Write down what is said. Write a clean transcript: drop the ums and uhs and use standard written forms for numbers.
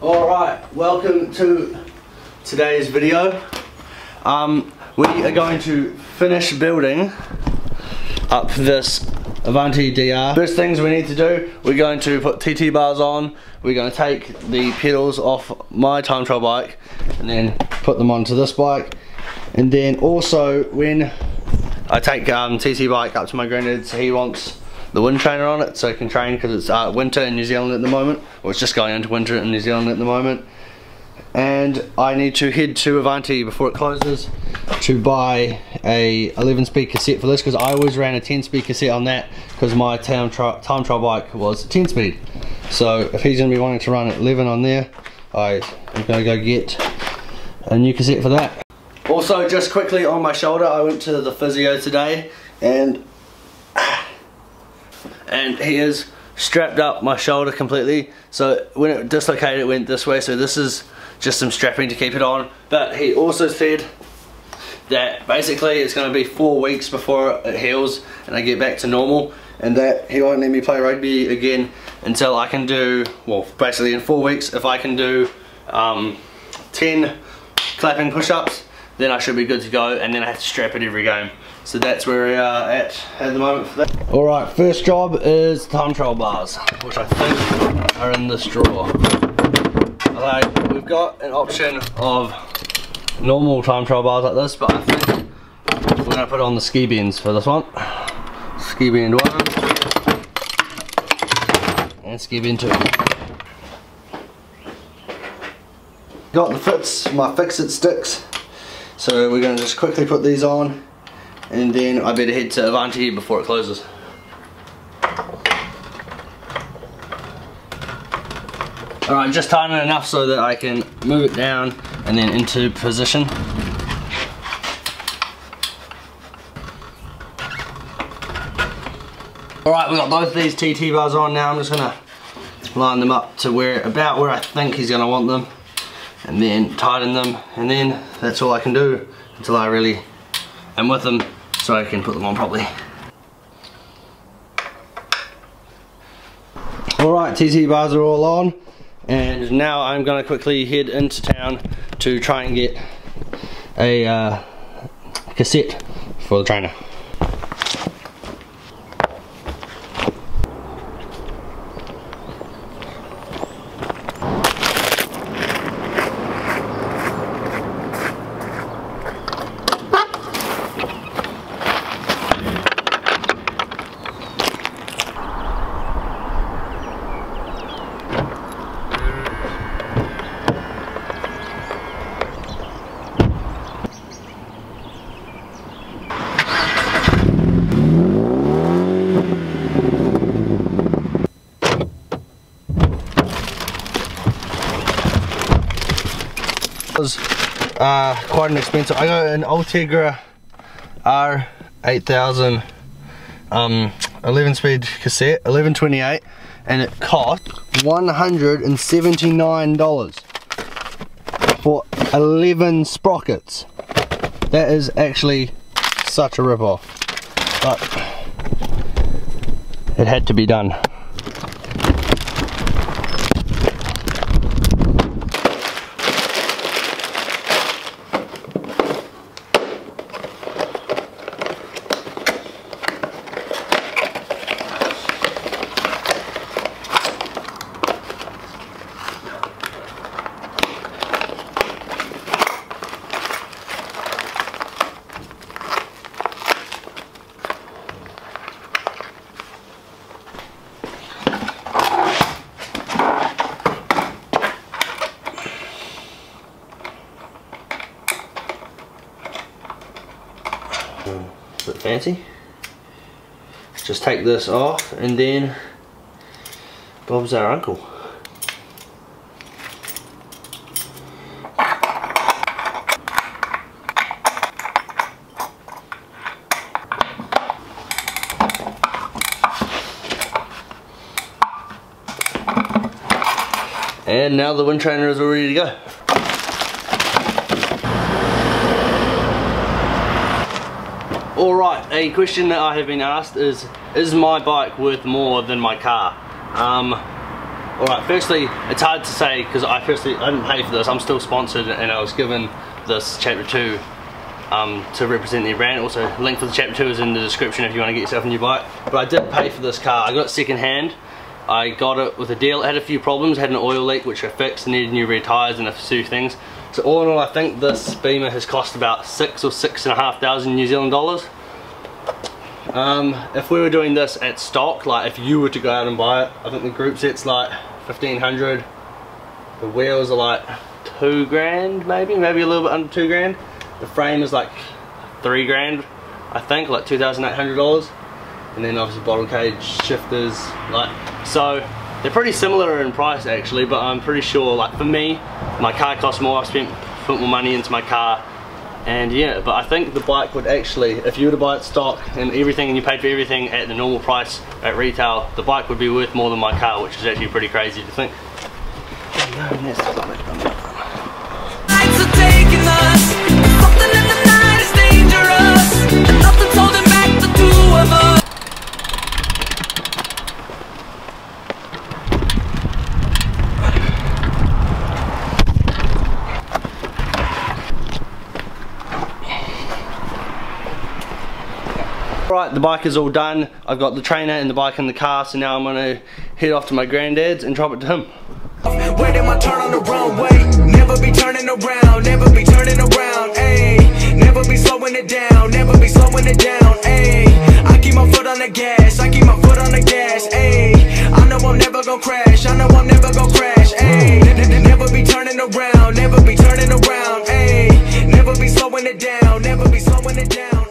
Alright, welcome to today's video. We are going to finish building up this Avanti DR. First things we need to do, we're going to put TT bars on, we're going to take the pedals off my time trial bike and then put them onto this bike, and then also when I take TT bike up to my granddad's, he wants the wind trainer on it so he can train because it's winter in New Zealand at the moment, or it's just going into winter in New Zealand at the moment. And I need to head to Avanti before it closes to buy a 11-speed cassette for this, because I always ran a 10-speed cassette on that because my time trial bike was 10-speed. So if he's going to be wanting to run at 11 on there, I'm going to go get a new cassette for that. Also, just quickly on my shoulder, I went to the physio today and he has strapped up my shoulder completely. So when it dislocated, it went this way, so this is just some strapping to keep it on. But he also said that basically it's going to be 4 weeks before it heals and I get back to normal, and that he won't let me play rugby again until I can do, well, basically in 4 weeks, if I can do 10 clapping push-ups, then I should be good to go, and then I have to strap it every game. So that's where we are at the moment for that. Alright, first job is time trial bars, which I think are in this drawer. We've got an option of normal time trial bars like this, but I think we're going to put on the ski bends for this one. Ski bend 1 and ski bend 2. Got my fix-it sticks, so we're going to just quickly put these on, and then I better head to Avanti before it closes. Alright, just tighten it enough so that I can move it down and then into position. Alright, we've got both these TT bars on now. I'm just going to line them up to about where I think he's going to want them, and then tighten them, and then that's all I can do until I really am with them so I can put them on properly. Alright, TT bars are all on, and now I'm going to quickly head into town to try and get a cassette for the trainer. Was quite an expensive. I got an Ultegra R8000 11-speed cassette, 1128, and it cost $179 for 11 sprockets. That is actually such a rip-off, but it had to be done. A bit fancy. Just take this off and then Bob's our uncle. And now the wind trainer is all ready to go. Alright, a question that I have been asked is my bike worth more than my car? Alright, firstly, it's hard to say because I didn't pay for this. I'm still sponsored and I was given this Chapter 2 to represent their brand. Also, link for the Chapter 2 is in the description if you want to get yourself a new bike. But I did pay for this car. I got it second hand. I got it with a deal. It had a few problems. It had an oil leak which I fixed, needed new rear tyres and a few things. So all in all, I think this Beamer has cost about 6 or 6,500 New Zealand dollars. If we were doing this at stock, like if you were to go out and buy it, I think the group set's like 1,500. The wheels are like 2 grand, maybe a little bit under 2 grand. The frame is like 3 grand, I think, like $2,800. And then obviously bottle cage, shifters, so they're pretty similar in price actually, but I'm pretty sure, like for me, my car costs more. I've put more money into my car, and yeah, but I think the bike would actually, if you were to buy it stock and everything, and you paid for everything at the normal price at retail, the bike would be worth more than my car, which is actually pretty crazy to think. Right, the bike is all done. I've got the trainer and the bike in the car, so now I'm gonna head off to my granddad's and drop it to him. Where did my turn on the wrong way? Never be turning around, never be turning around, ayy. Never be slowing it down, never be slowing it down, ayy. I keep my foot on the gas, I keep my foot on the gas, ayy. I know I'm never gonna crash, I know I'm never gonna crash, ayy. Never be turning around, never be turning around, ayy. Never be slowing it down, never be slowing it down.